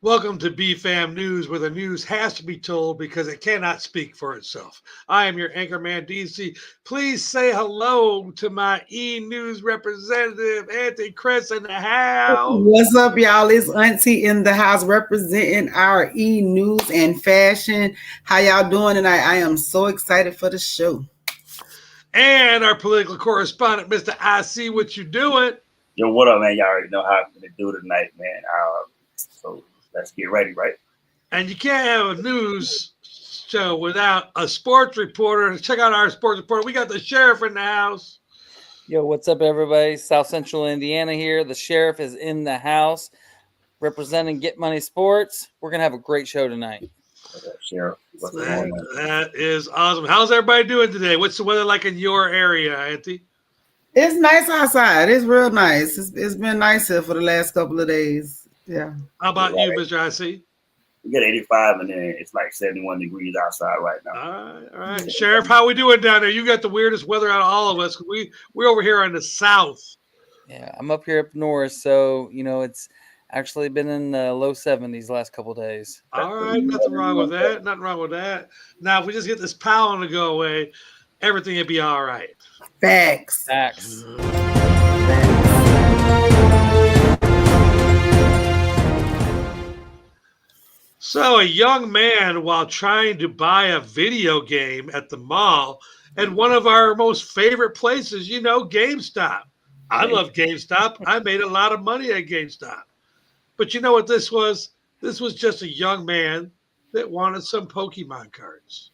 Welcome to Bfam News, where the news has to be told because it cannot speak for itself. I am your anchorman, DC. Please say hello to my E-News representative, Aunti Kris, in the house. What's up, y'all? It's Auntie in the house representing our news and fashion. How y'all doing tonight? I am so excited for the show. And our political correspondent, Mr. ISeeWhatYouDoin. Yo, what up, man? Y'all already know how I'm gonna do tonight, man. So let's get ready, right? And you can't have a news show without a sports reporter. Check out our sports reporter. We got the sheriff in the house. Yo, what's up, everybody? South Central Indiana here. The sheriff is in the house representing Get Money Sports. We're going to have a great show tonight. Sheriff, what's going on? That is awesome. How's everybody doing today? What's the weather like in your area, Auntie? It's nice outside. It's real nice. It's been nice here for the last couple of days. Yeah. How about you, Mr. IC? We got 85 and then it's like 71 degrees outside right now. All right. Sheriff, how we doing down there? You got the weirdest weather out of all of us. We're over here in the south. Yeah, I'm up here up north, so it's actually been in the low 70s the last couple of days. All right, nothing wrong with that. Nothing wrong with that. Now, if we just get this pollen to go away, everything will be all right. Facts. So a young man, while trying to buy a video game at the mall at one of our most favorite places, GameStop. I love GameStop. I made a lot of money at GameStop. But you know what this was? This was just a young man that wanted some Pokemon cards.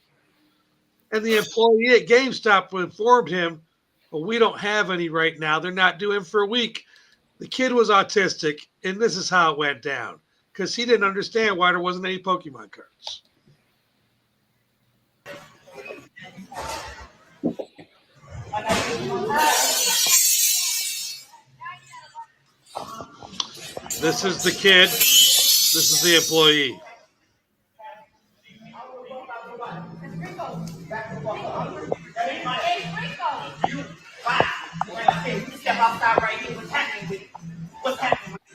And the employee at GameStop informed him, well, we don't have any right now. They're not due in for a week. The kid was autistic, and this is how it went down. Because he didn't understand why there wasn't any Pokemon cards. This is the kid. This is the employee. Step outside right here. What's happening with it? What's happening with it?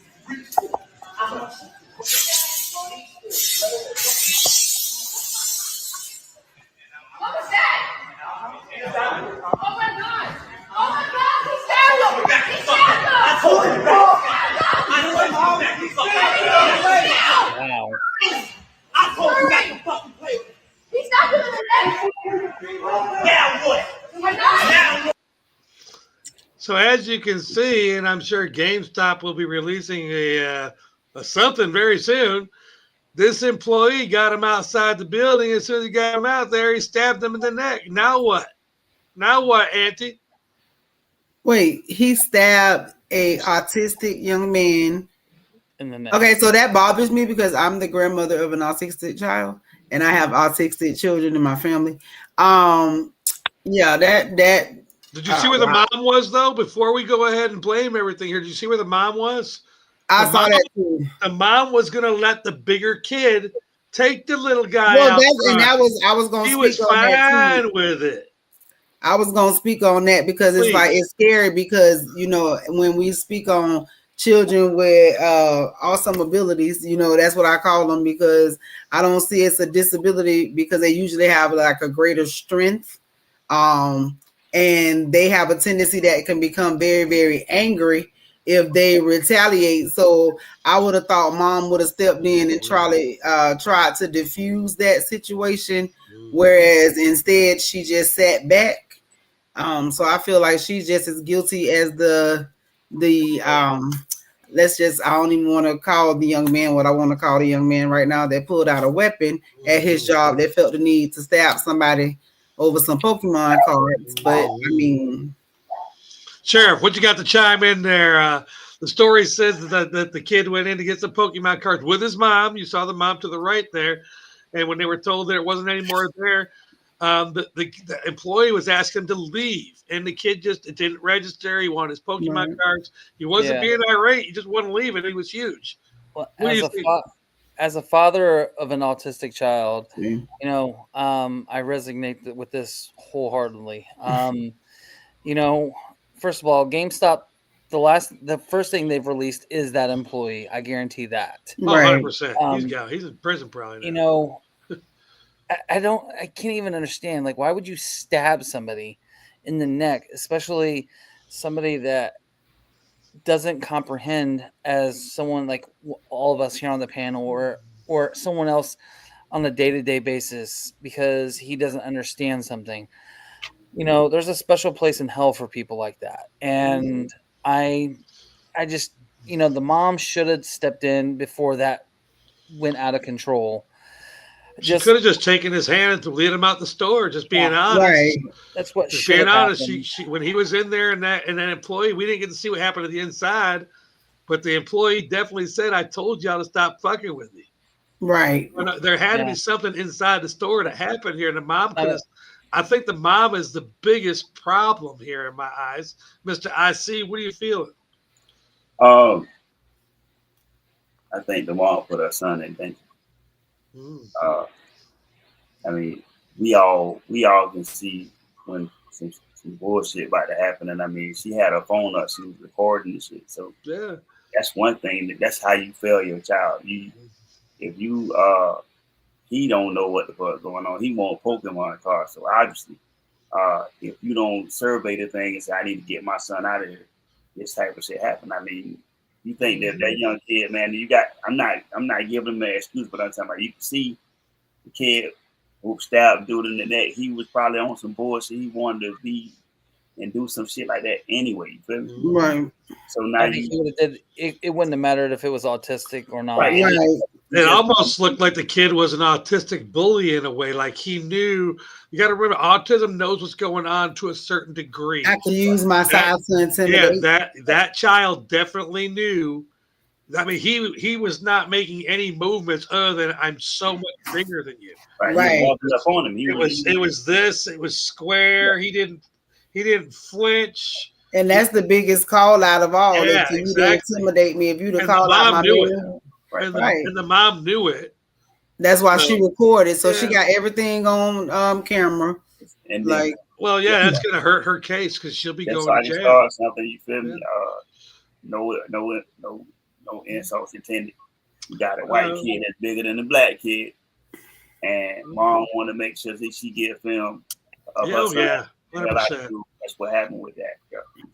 What was that? Oh my God! Oh my God! He stabbed him! He stabbed him! I told you! Wow. I told you not to fucking play with him. He's not doing it. Now what? Now what? So as you can see, and I'm sure GameStop will be releasing a something very soon, this employee got him outside the building. As soon as he got him out there, he stabbed him in the neck. Now what? Now what, Auntie? Wait, he stabbed a autistic young man in the neck. Okay, so that bothers me because I'm the grandmother of an autistic child, and I have autistic children in my family. Yeah, that. Did you see where the mom was, though? Before we go ahead and blame everything here, did you see where the mom was? I saw that too. The mom was going to let the bigger kid take the little guy out. I was going to speak on that. He was fine with it. I was going to speak on that because it's scary because, when we speak on children with awesome abilities, that's what I call them because I don't see it's a disability because they usually have like a greater strength. And they have a tendency that can become very, very angry if they retaliate. So I would have thought mom would have stepped in and tried to diffuse that situation, whereas instead she just sat back. So I feel like she's just as guilty as I don't even want to call the young man what I want to call the young man right now that pulled out a weapon at his job that felt the need to stab somebody over some Pokemon cards. But I mean, Sheriff, what you got to chime in there? The story says that the kid went in to get some Pokemon cards with his mom. You saw the mom to the right there. And when they were told there wasn't any more there, the employee was asking him to leave. And the kid it didn't register. He wanted his Pokemon cards. He wasn't being irate. He just wouldn't leave, and he was huge. Well, as a father of an autistic child, I resonate with this wholeheartedly. First of all, GameStop the first thing they've released is that employee. I guarantee that. Oh, Right. 100%. He's in prison probably now. You know, I can't even understand. Like, why would you stab somebody in the neck, especially somebody that doesn't comprehend as someone like all of us here on the panel or someone else on a day-to-day basis because he doesn't understand something. You know, there's a special place in hell for people like that. And I just, you know, the mom should have stepped in before that went out of control. She could have just taken his hand to lead him out the store. Just being honest, Right. That's what just should being have honest. happened. She when he was in there and that employee, we didn't get to see what happened to the inside, but the employee definitely said, "I told y'all to stop fucking with me." Right. There had to be something inside the store that happened here, and the mom could have. I think the mom is the biggest problem here in my eyes. Mr. IC, what are you feeling? I think the mom put her son in danger. I mean, we all can see when some bullshit about to happen, and I mean, she had her phone up, she was recording and shit. So yeah, that's one thing. That's how you fail your child. If you he don't know what the fuck going on. He want Pokemon cards. So obviously, if you don't survey the thing and say, I need to get my son out of here, this type of shit happen. I mean, you think that young kid, man, I'm not giving him an excuse, but I'm talking about, you can see the kid who stabbed dude in the neck. He was probably on some bullshit. He wanted to be and do some shit like that anyway. You feel me? Right. So now it wouldn't have mattered if it was autistic or not. Right. It almost looked like the kid was an autistic bully in a way. Like he knew. You got to remember, autism knows what's going on to a certain degree. I can use my size to intimidate. Yeah, that child definitely knew. I mean, he was not making any movements other than I'm so much bigger than you. Right. He walked up on him. It was this. It was square. Yeah. He didn't flinch. And that's the biggest call out of all. Yeah, For you to intimidate me, if you to call out my name. Right. And the mom knew it. That's why she recorded. So she got everything on camera. And like, well, yeah, that's gonna hurt her case because she'll be going to jail. Start something, you feel me? No insults intended. You got a white kid that's bigger than the black kid, and mom want to make sure that she get film of her son. Yeah, 100%. That's what happened with that.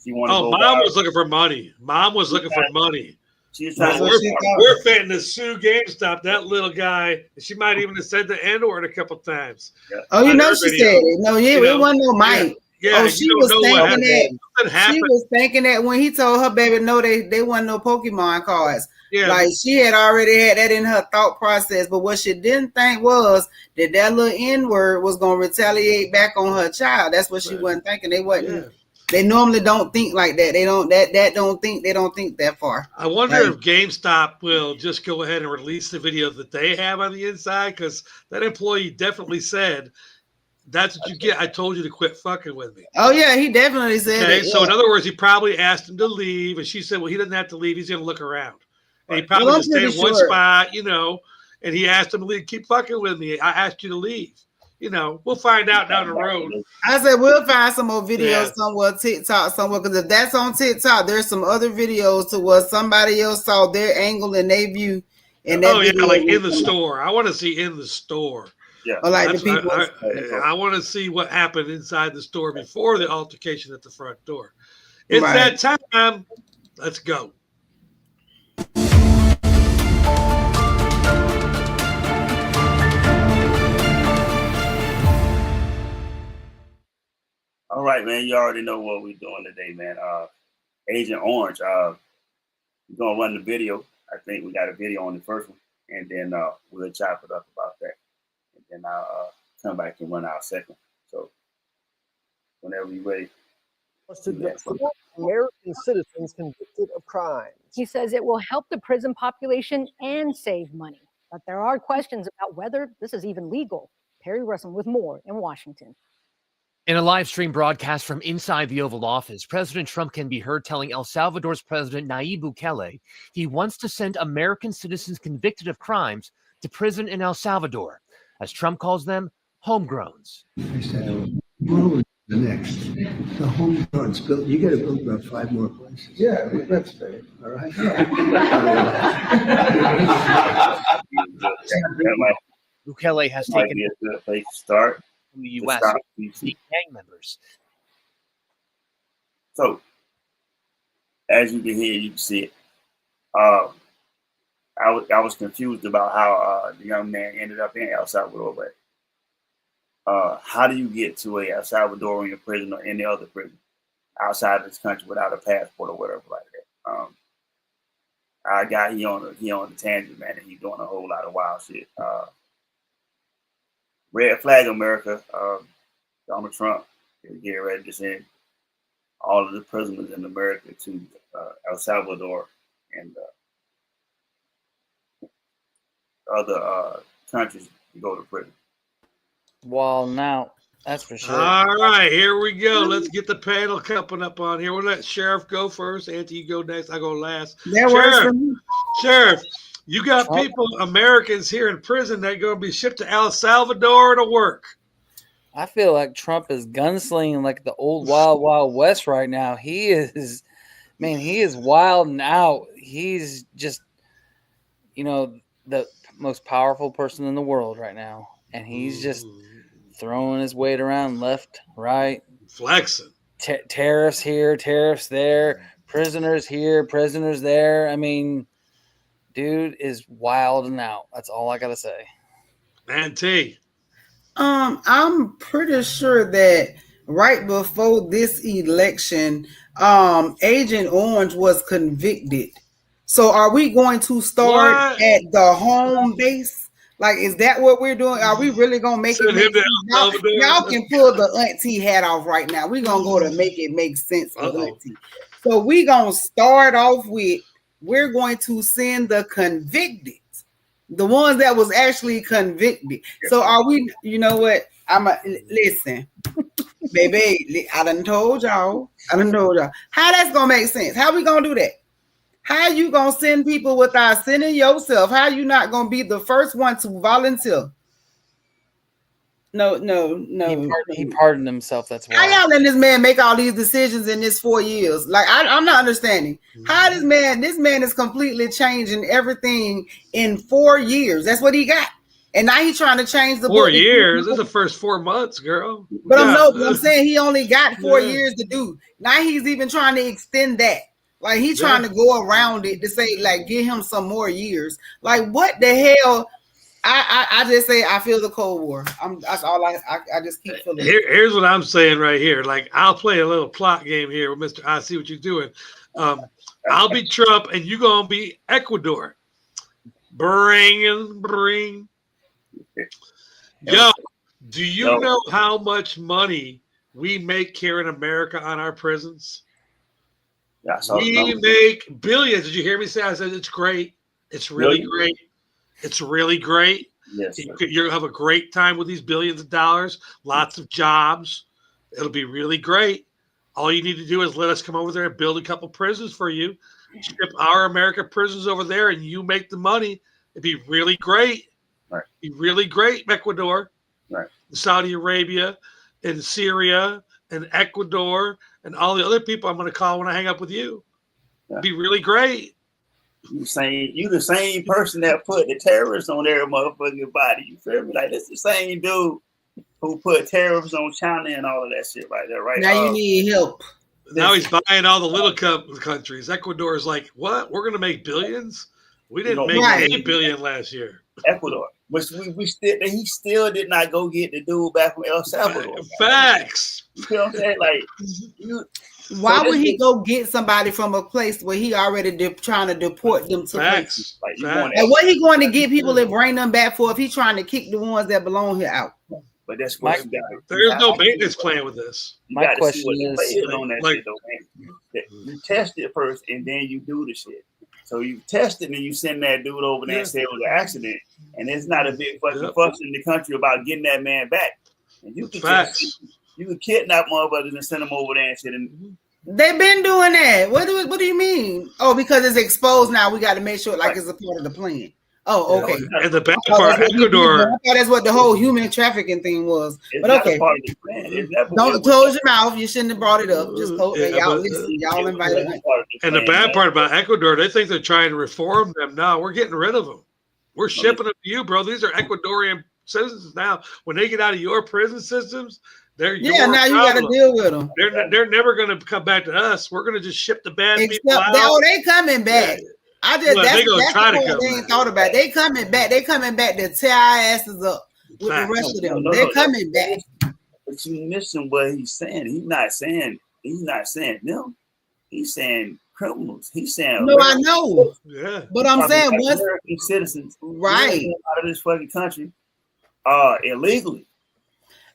She mom was looking for money. Mom was looking for money. We're fitting to sue GameStop. That little guy. She might even have said the N-word a couple times. Yeah. Oh, you know she said it. No, it wasn't no Mike. Yeah, she was thinking that. She was thinking that when he told her baby, no, they wasn't no Pokemon cards. Yeah. Like she had already had that in her thought process. But what she didn't think was that little N-word was gonna retaliate back on her child. That's what she wasn't thinking. They wasn't. Yeah. They normally don't think like that. They don't think that far. I wonder if GameStop will just go ahead and release the video that they have on the inside, because that employee definitely said, "That's what you get. I told you to quit fucking with me." Oh yeah, he definitely said it. So in other words, he probably asked him to leave, and she said, "Well, he doesn't have to leave. He's going to look around." And he probably just stayed in one spot, and he asked him to leave. Keep fucking with me. I asked you to leave. We'll find out down the road. I said we'll find some more videos somewhere, TikTok somewhere, because if that's on TikTok, there's some other videos to what somebody else saw their angle and their view. And like in the store. I want to see in the store. Yeah, or like the people. I want to see what happened inside the store before the altercation at the front door. It's that time. Let's go. All right, man. You already know what we're doing today, man. Agent Orange. We're gonna run the video. I think we got a video on the first one, and then we'll chop it up about that, and then I'll come back and run our second. So whenever you're ready. To deport American citizens convicted of crimes. He says it will help the prison population and save money. But there are questions about whether this is even legal. Perry Russell with more in Washington. In a live stream broadcast from inside the Oval Office, President Trump can be heard telling El Salvador's President Nayib Bukele he wants to send American citizens convicted of crimes to prison in El Salvador, as Trump calls them homegrowns. The next. The home front's built. You got to build about 5 more places. Yeah, that's fair. All right. Bukele has Might taken be a good place to start. from the to U.S. stop gang these- members. So, as you can hear, you can see it. I was confused about how the young man ended up in El Salvador, but how do you get to a El Salvadorian prison or any other prison outside of this country without a passport or whatever like that? Our guy, he on the tangent, man, and he's doing a whole lot of wild shit. Red flag America. Donald Trump is getting ready to send all of the prisoners in America to El Salvador and other countries to go to prison. Well, now that's for sure. All right, here we go. Let's get the panel coming up on here. We'll let Sheriff go first. Auntie, you go next. I go last. That works for me. Sheriff, you got people, Americans here in prison that are going to be shipped to El Salvador to work. I feel like Trump is gunslinging like the old Wild Wild West right now. He is, man, he is wilding out. He's just, the most powerful person in the world right now. And he's just throwing his weight around left, right. Flexing. Tariffs here, tariffs there, prisoners here, prisoners there. I mean, dude is wilding out. That's all I got to say. Auntie. I'm pretty sure that right before this election, Agent Orange was convicted. So are we going to start at the home base? Like, is that what we're doing? Are we really going to make it make sense? Y'all can pull the auntie hat off right now. We're going to go to make it make sense with auntie. So we're going to start off with, we're going to send the convicted. The ones that was actually convicted. So are we, you know what? Listen, baby, I done told y'all. How that's going to make sense? How we going to do that? How you going to send people without sending yourself? How you not going to be the first one to volunteer? No. He pardoned himself. That's why. How y'all letting this man make all these decisions in this 4 years? Like, I'm not understanding. How this man is completely changing everything in 4 years. That's what he got. And now he's trying to change the 4 years. This is the first 4 months, girl. But I'm saying he only got 4 years to do. Now he's even trying to extend that. Like, he's trying to go around it to say, like, give him some more years. Like, what the hell? I just say I feel the Cold War. That's all I just keep feeling. Here's what I'm saying right here. Like, I'll play a little plot game here with Mr. I See What You're Doing. I'll be Trump and you gonna be Ecuador. Bring. Yo, do you know how much money we make here in America on our prisons? Yeah, we make billions. Did you hear me say? I said it's great. It's really great. It's really great. Yes, you'll have a great time with these billions of dollars. Lots of jobs. It'll be really great. All you need to do is let us come over there and build a couple prisons for you. Ship our American prisons over there, and you make the money. It'd be really great. Right. It'd be really great, Ecuador, right? Saudi Arabia, and Syria, and Ecuador, and all the other people I'm going to call when I hang up with you. It'd be really great. You the same person that put the terrorists on their motherfucking body. You feel me? Like, that's the same dude who put terrorists on China and all of that shit right there, right? Now you need help. Now he's buying all the little countries. Ecuador is like, what? We're going to make billions? We didn't make 8 billion last year. Ecuador. Which he still did not go get the dude back from El Salvador. Facts. You feel what I'm saying? Like, why would he go get somebody from a place where he already trying to deport them to places? And what he going to get people and bring them back for if he's trying to kick the ones that belong here out? But that's what there's no maintenance plan with this. My question is, on that shit, though, you test it first and then you do the shit. So you test it and you send that dude over there and say it was an accident, and it's not a big fucking fuss in the country about getting that man back. And you can you can kidnap motherfuckers and send them over there and shit. And they've been doing that. What do you mean? Oh, because it's exposed now. We got to make sure like it's a part of the plan. Oh, okay. And the bad I thought part, that's what you did, Ecuador. I thought that's what the whole human trafficking thing was. It's But not a okay. part of the plan. It's never- Don't close your mouth. You shouldn't have brought it up. Just told Yeah, y'all but, listen. Y'all it was invited never me. part of And the plan, bad man. part about Ecuador, they think they're trying to reform them. No, we're getting rid of them. We're shipping them to you, bro. These are Ecuadorian citizens now. When they get out of your prison systems, they're Yeah, your now you got to problem. deal with them. They're never going to come back to us. We're going to just ship the bad people Except out. they coming back. I just Well, that's they gonna the try to part come they ain't back. thought about. They coming back. They coming back to tear our asses up with the rest of them. They're coming back. But you missing what he's saying. He's not saying them. He's saying criminals. He's saying No, I know. Yeah. But I'm saying like once American citizens right out of this fucking country illegally.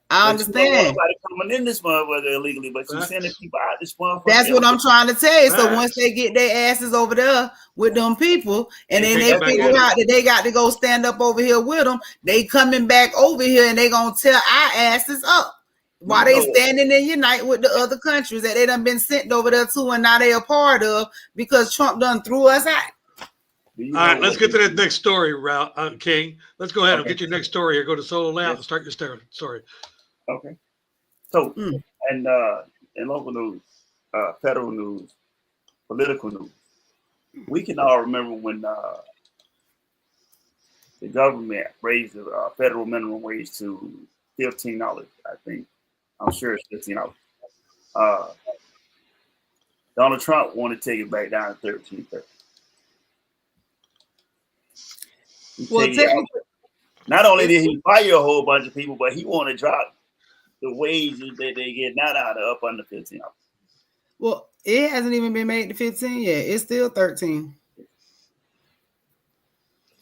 I understand. Nobody coming in this motherfucker illegally, but you're sending people out this motherfucker. That's what I'm trying to tell you. So Facts. once they get their asses over there with them people, and then they Take it back figure in. out that they got to go stand up over here with them, they coming back over here and they gonna tear our asses up. While they standing and unite with the other countries that they done been sent over there to and now they a part of because Trump done threw us out. All right, let's get to that next story, King. Let's go ahead and get your next story here. Go to Solo Loud and start your story. Okay. So, and in local news, federal news, political news, we can all remember when the government raised the federal minimum wage to $15, I think. I'm sure it's $15. Donald Trump wanted to take it back down to $13.30. Well, not only did he fire a whole bunch of people, but he wanted to drop the wages that they get now down to up under $15. Well, it hasn't even been made to 15 yet. It's still 13.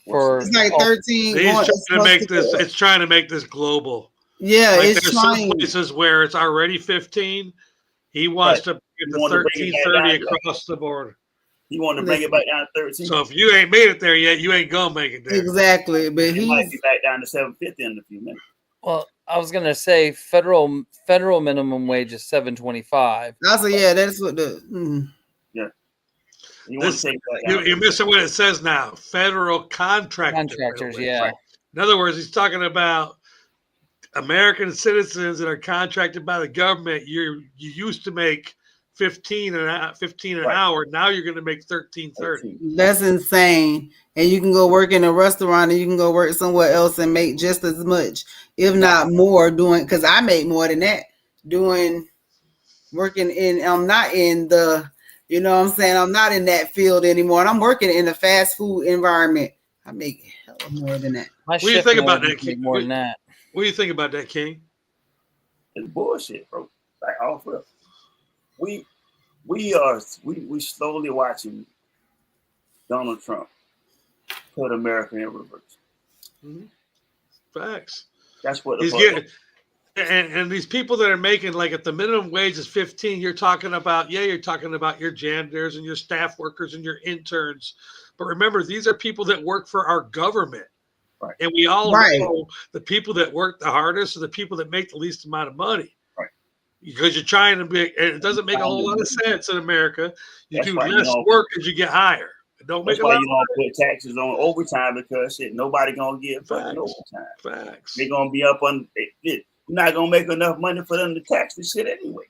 It's like 13. It's trying to make this global. Yeah, like it's there's trying. some places where it's already 15. He wants to get the 13.30 across the board. He wanted to bring it back down to 13. So if you ain't made it there yet, you ain't gonna make it there. Exactly, but he might be back down to $7.50 in a few minutes. Well, I was gonna say federal minimum wage is $7.25. Also, yeah, that's what the yeah. You're missing what it says now. Federal contractors. Yeah. Right. In other words, he's talking about American citizens that are contracted by the government. You used to make 15 an hour. Now you're going to make $13.30. That's insane. And you can go work in a restaurant and you can go work somewhere else and make just as much, if not more, doing, because I make more than that working in, I'm not in the, you know what I'm saying? I'm not in that field anymore. And I'm working in a fast food environment. I make hell more than that. What do you think about that, King? More than that. What do you think about that, King? It's bullshit, bro. Like all for we slowly watching Donald Trump put America in reverse. Mm-hmm. Facts. That's what he's getting. And these people that are making, like, if the minimum wage is 15, you're talking about your janitors and your staff workers and your interns. But remember, these are people that work for our government. Right. And we all know the people that work the hardest are the people that make the least amount of money. Right. Because you're trying to be, and it doesn't make a whole lot of sense in America. You do less work as you get higher. It don't make a lot of money. You don't put taxes on overtime because nobody gonna get fucking overtime. Facts. They're gonna be up on it. You're not gonna make enough money for them to tax the shit anyway.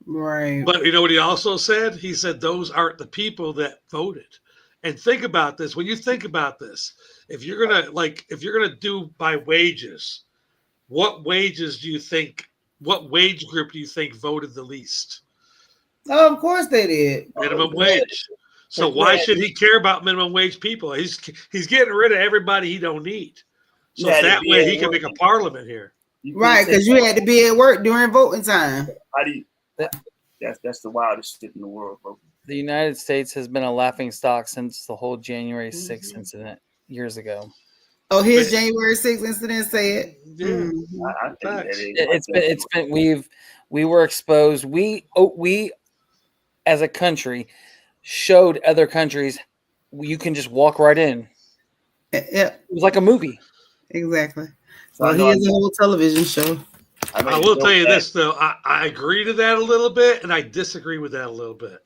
Right. But you know what he also said? He said those aren't the people that voted. And think about this. When you think about this, if you're gonna do by wages, what wage group do you think voted the least? Oh, of course they did. Minimum wage. So why should he care about minimum wage people? He's getting rid of everybody he don't need. So that way he can make a parliament here. Right, because you had to be at work during voting time. How do you? That's the wildest shit in the world, bro. The United States has been a laughingstock since the whole January 6th incident years ago. Oh, here's January 6th incident. Say it. Yeah. It's been we were exposed. We as a country showed other countries you can just walk right in. Yeah, it was like a movie. Exactly. So here's a whole television show. I will tell you this though. I agree to that a little bit, and I disagree with that a little bit.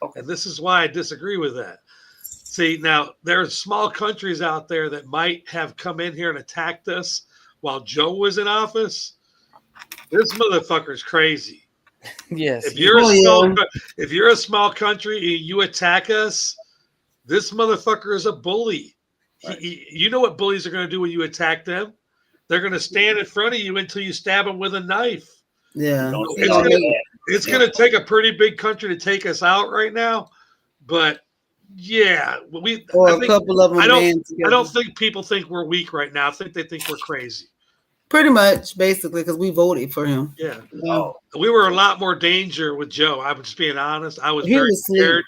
Okay. And this is why I disagree with that. See, now there are small countries out there that might have come in here and attacked us while Joe was in office. This motherfucker's crazy. Yes. If you're if you're a small country and you attack us, this motherfucker is a bully. Right. You know what bullies are going to do when you attack them? They're going to stand in front of you until you stab them with a knife. Yeah. It's going to take a pretty big country to take us out right now. But yeah, couple of them. I don't think people think we're weak right now. I think they think we're crazy. Pretty much, basically, because we voted for him. Yeah. We were a lot more danger with Joe. I'm just being honest. I was very scared.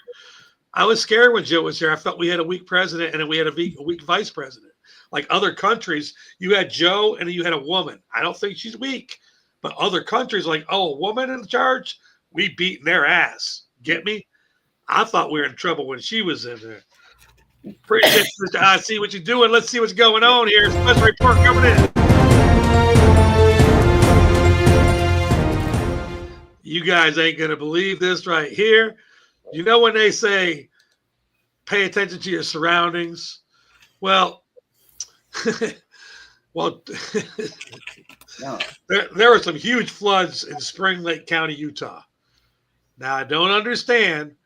I was scared when Joe was here. I felt we had a weak president and then we had a weak vice president. Like other countries, you had Joe and then you had a woman. I don't think she's weak. But other countries, like, oh, a woman in charge, we beating their ass. Get me? I thought we were in trouble when she was in there. Appreciate Mr. I see what you're doing. Let's see what's going on here. Special report coming in. You guys ain't going to believe this right here. You know when they say, pay attention to your surroundings? Well, no. there were some huge floods in Spring Lake County, Utah. Now, I don't understand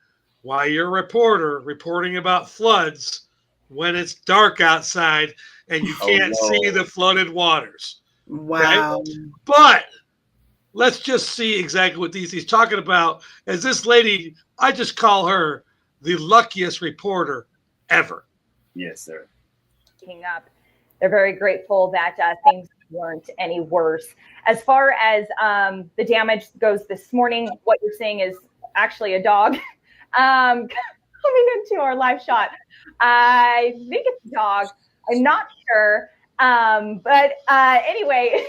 why you're a reporter reporting about floods when it's dark outside and you can't see the flooded waters. Wow. Okay? But let's just see exactly what he's talking about. As this lady, I just call her the luckiest reporter ever. Yes, sir. Up. They're very grateful that things weren't any worse. As far as the damage goes this morning, what you're seeing is actually a dog coming into our live shot. I think it's a dog. I'm not sure. But anyway,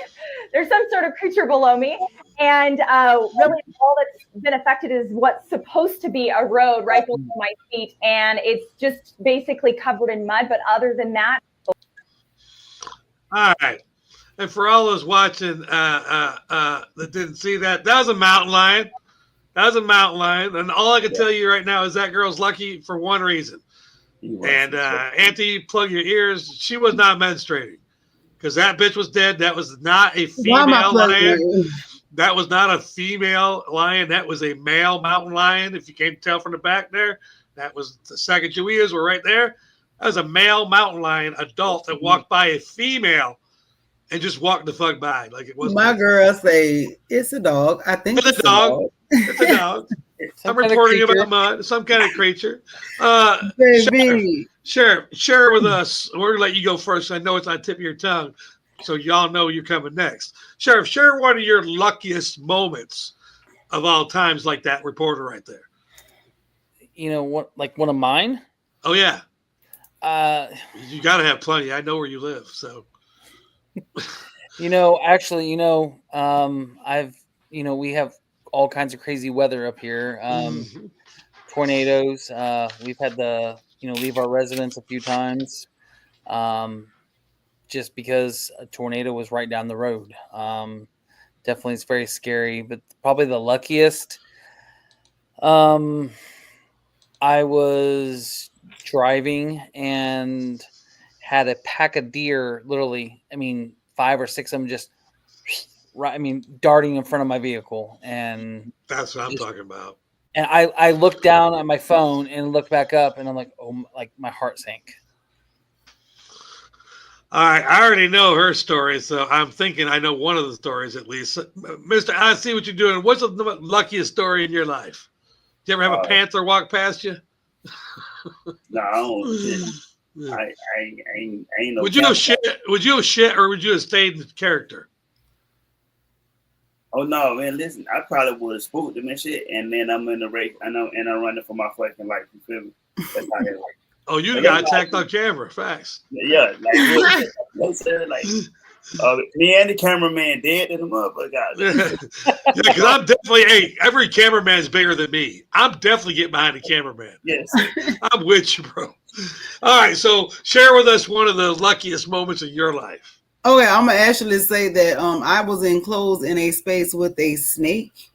there's some sort of creature below me. And really all that's been affected is what's supposed to be a road right below my feet. And it's just basically covered in mud. But other than that. All right. And for all those watching that didn't see that, that was a mountain lion. That was a mountain lion. And all I can tell you right now is that girl's lucky for one reason. And Auntie, plug your ears. She was not menstruating because that bitch was dead. That was not a female lion. That was not a female lion. That was a male mountain lion. If you can't tell from the back there, that was the Sacagaweas were right there. That was a male mountain lion, adult, that walked by a female and just walked the fuck by like it was. My girl say it's a dog. I think it's a dog. It's a dog. I'm reporting about mud, some kind of creature. Share with us. We're gonna let you go first. I know it's on the tip of your tongue, so y'all know you're coming next. Sheriff, share one of your luckiest moments of all times, like that reporter right there. You know what? Like one of mine? Oh yeah. You got to have plenty. I know where you live, so. We have all kinds of crazy weather up here. Tornadoes. We've had to, leave our residence a few times, just because a tornado was right down the road. Definitely, it's very scary. But probably the luckiest. I was driving and had a pack of deer, literally, 5 or 6 of them just darting in front of my vehicle. And that's what I'm talking about. And I looked down at my phone and looked back up and I'm like, oh, like my heart sank. All right. I already know her story. So I'm thinking I know one of the stories at least. Mr. I see what you're doing. What's the luckiest story in your life? Did you ever have a panther walk past you? No, I don't. I ain't no. Would you have shit? Would you have shit, or would you have stayed in character? Oh no, man! Listen, I probably would have spooked them and shit, and then I'm in the race, and I'm running for my fucking life. You feel me? That's how it like. Oh, you got attacked on camera, facts. Yeah, like me and the cameraman dead in the motherfucker. Yeah, because I'm definitely every cameraman's bigger than me. I'm definitely getting behind the cameraman. Yes, I'm with you, bro. All right, so share with us one of the luckiest moments in your life. Okay, I'm gonna actually say that I was enclosed in a space with a snake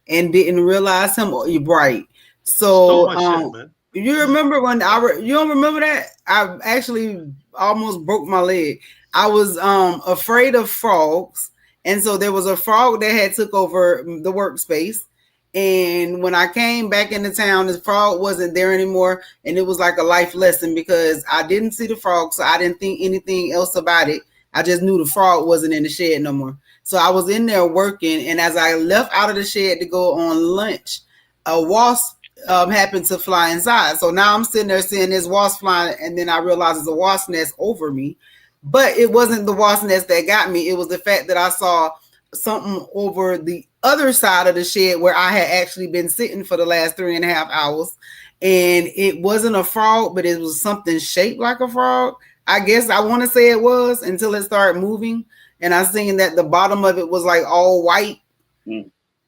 and didn't realize him. Right, so shit, man. You remember when you don't remember that? I actually almost broke my leg. I was afraid of frogs, and so there was a frog that had took over the workspace. And when I came back into town, the frog wasn't there anymore, and it was like a life lesson because I didn't see the frog, so I didn't think anything else about it. I just knew the frog wasn't in the shed no more. So I was in there working, and as I left out of the shed to go on lunch, a wasp happened to fly inside. So now I'm sitting there seeing this wasp flying, and then I realized there's a wasp nest over me. But it wasn't the wasp nest that got me. It was the fact that I saw something over the other side of the shed where I had actually been sitting for the last 3.5 hours. And it wasn't a frog, but it was something shaped like a frog. I guess I want to say it was until it started moving. And I seen that the bottom of it was like all white.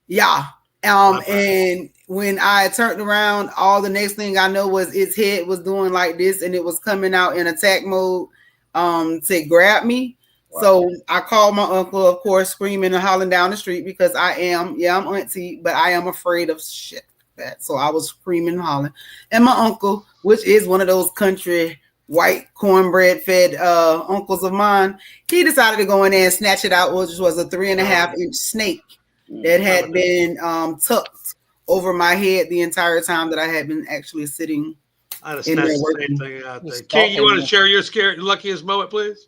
Yeah. And when I turned around, all the next thing I know was its head was doing like this, and it was coming out in attack mode to grab me. Wow. So I called my uncle, of course, screaming and hollering down the street because I'm auntie, but I am afraid of shit like that. So I was screaming and hollering. And my uncle, which is one of those country white cornbread fed uncles of mine, he decided to go in there and snatch it out, which was a 3.5-inch snake that had been tucked over my head the entire time that I had been actually sitting. I'd have snatched the same thing out there. King, you want to share your luckiest moment, please?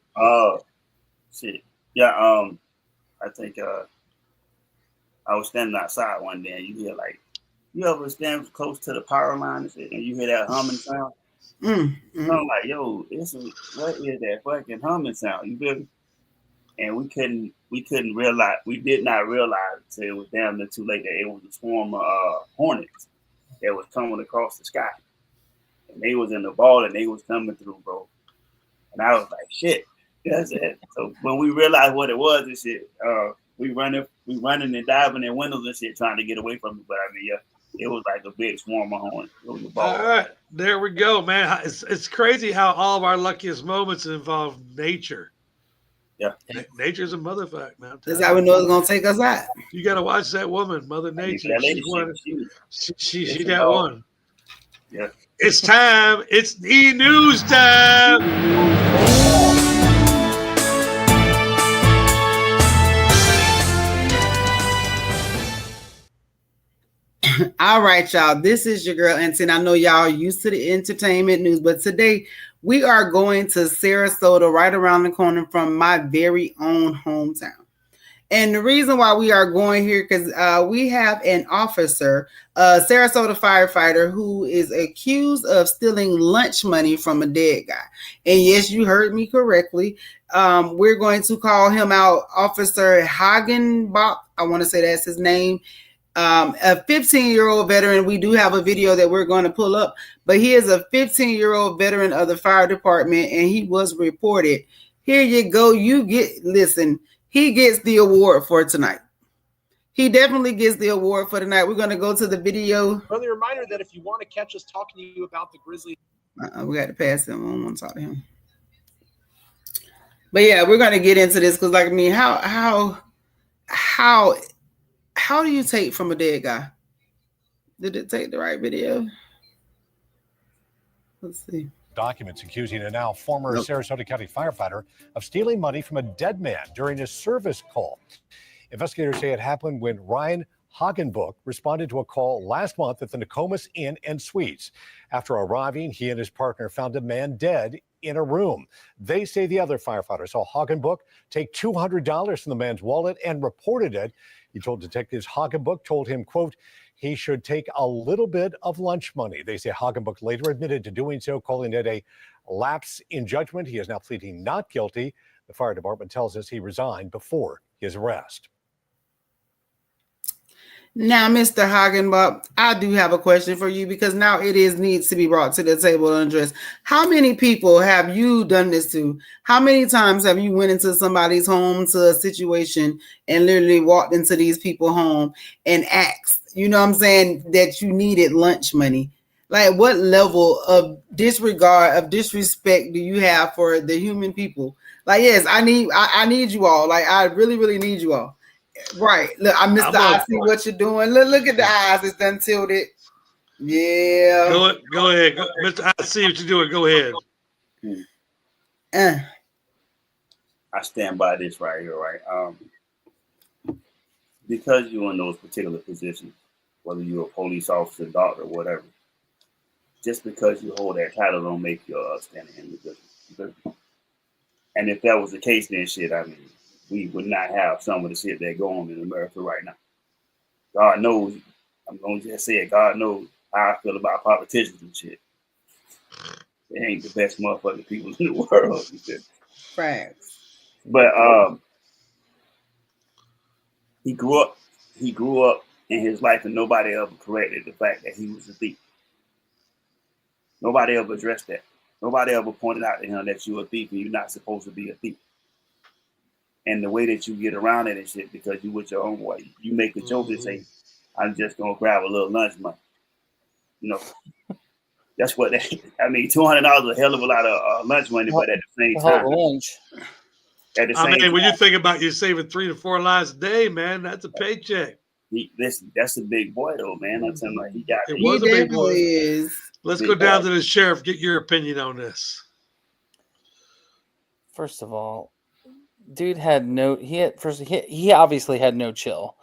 Shit. Yeah, I think I was standing outside one day and you hear like, you ever stand close to the power line and shit, and you hear that humming sound? I'm like, yo, what is that fucking humming sound? You feel me? And we couldn't realize, we did not realize until it was damn near too late that it was a swarm of hornets that was coming across the sky. And they was in the ball and they was coming through, bro. And I was like, shit. That's it. So when we realized what it was and shit, we running and diving in windows and shit trying to get away from it. But I mean, yeah, it was like a big swarm of hornets. It was a ball. All right, there we go, man. It's crazy how all of our luckiest moments involve nature. Yeah, nature's a motherfucker, man. That's how we know it's gonna take us out. You gotta watch that woman, Mother Nature. She that one. Yeah. It's time. It's e-news time. All right, y'all. This is your girl, Auntie, and I know y'all are used to the entertainment news, but today we are going to Sarasota, right around the corner from my very own hometown. And the reason why we are going here, because we have an officer, a Sarasota firefighter, who is accused of stealing lunch money from a dead guy. And yes, you heard me correctly. We're going to call him out, Officer Hagenbach. I want to say that's his name. A 15-year-old veteran. We do have a video that we're going to pull up, but he is a 15-year-old veteran of the fire department, and he was reported. Here you go. He gets the award for tonight. He definitely gets the award for tonight. We're going to go to the video. Friendly reminder that if you want to catch us talking to you about the Grizzlies. We got to pass him. I don't want to talk to him. But yeah, we're going to get into this because, like, I mean, how do you take from a dead guy? Did it take the right video? Let's see. Documents accusing a now former Sarasota County firefighter of stealing money from a dead man during a service call. Investigators say it happened when Ryan Hagenbuch responded to a call last month at the Nokomis Inn and Suites. After arriving, he and his partner found a man dead in a room. They say the other firefighter saw Hagenbuch take $200 from the man's wallet and reported it. He told detectives Hagenbuch told him, quote, he should take a little bit of lunch money. They say Hagenbuch later admitted to doing so, calling it a lapse in judgment. He is now pleading not guilty. The fire department tells us he resigned before his arrest. Now, Mr. Hagenbach, I do have a question for you because now it needs to be brought to the table and addressed. How many people have you done this to? How many times have you went into somebody's home, to a situation, and literally walked into these people's home and asked, you know what I'm saying, that you needed lunch money? Like, what level of disregard, of disrespect do you have for the human people? Like, yes, I need you all. Like, I really, really need you all. Right. Look, I missed the I see what you're doing. Look at the eyes. It's done tilted. Yeah. Go ahead. Mr. I see what you're doing. Go ahead. I stand by this right here, right? Because you're in those particular positions, whether you're a police officer, doctor, whatever, just because you hold that title don't make you a upstanding individual. And if that was the case, then shit, I mean, we would not have some of the shit that go on in America right now. God knows, I'm going to just say it, God knows how I feel about politicians and shit. They ain't the best motherfucking people in the world. Facts. But he grew up in his life and nobody ever corrected the fact that he was a thief. Nobody ever addressed that. Nobody ever pointed out to him that you're a thief and you're not supposed to be a thief. And the way that you get around it and shit, because you with your own way, you make a joke and say, I'm just gonna grab a little lunch money. You know, that's what they, I mean, $200 is a hell of a lot of lunch money, but at the same time, when you think about you saving 3 to 4 lives a day, man, that's a paycheck. That's a big boy though, man. I'm telling you, like, he got it. It was a big boy. Is. Let's go down to the sheriff. Get your opinion on this. First of all, dude had he obviously had no chill,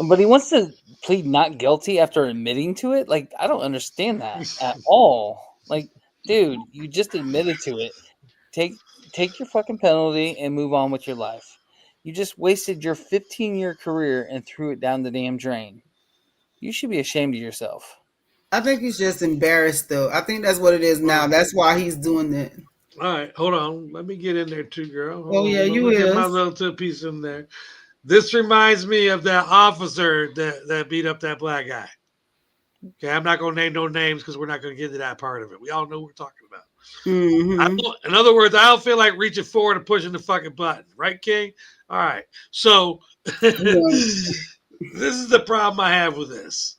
but he wants to plead not guilty after admitting to it. Like, I don't understand that at all. Like, dude, you just admitted to it. Take your fucking penalty and move on with your life. You just wasted your 15-year career and threw it down the damn drain. You should be ashamed of yourself. I think he's just embarrassed, though. I think that's what it is now. That's why he's doing that. All right, hold on. Let me get in there too, girl. Let me get my little 2 piece in there. This reminds me of that officer that beat up that black guy. Okay, I'm not going to name no names because we're not going to get into that part of it. We all know what we're talking about. Mm-hmm. In other words, I don't feel like reaching forward and pushing the fucking button. Right, King? All right. So this is the problem I have with this.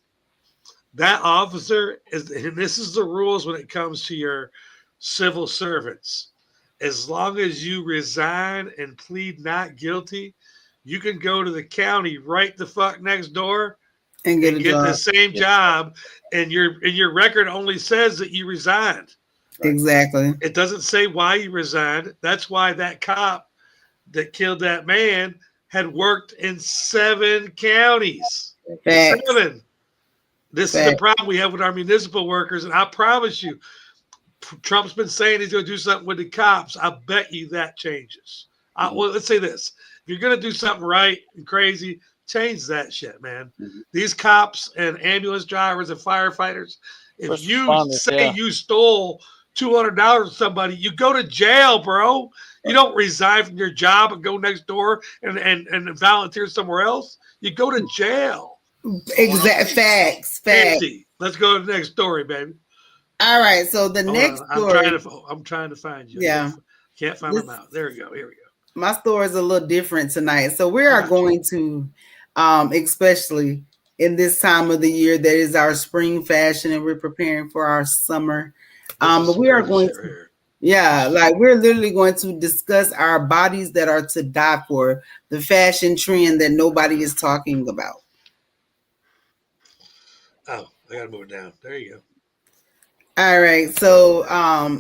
That officer and this is the rules when it comes to your civil servants. As long as you resign and plead not guilty, you can go to the county right the fuck next door and get the same job, and your record only says that you resigned. Exactly. It doesn't say why you resigned. That's why that cop that killed that man had worked in 7 counties. Facts. 7. This is the problem we have with our municipal workers, and I promise you, Trump's been saying he's going to do something with the cops. I bet you that changes. Well, let's say this. If you're going to do something right and crazy, change that shit, man. These cops and ambulance drivers and firefighters, if you say you stole $200 from somebody, you go to jail, bro. You don't resign from your job and go next door and volunteer somewhere else. You go to jail. Exact facts. Let's go to the next story, baby. All right, so the next story. I'm trying to find you. Yeah. Can't find them out. There we go. Here we go. My story is a little different tonight. So we are going to, especially in this time of the year, that is our spring fashion, and we're preparing for our summer. But we are going to, we're literally going to discuss our bodies that are to die for, the fashion trend that nobody is talking about. Oh, I gotta move it down. There you go. All right, so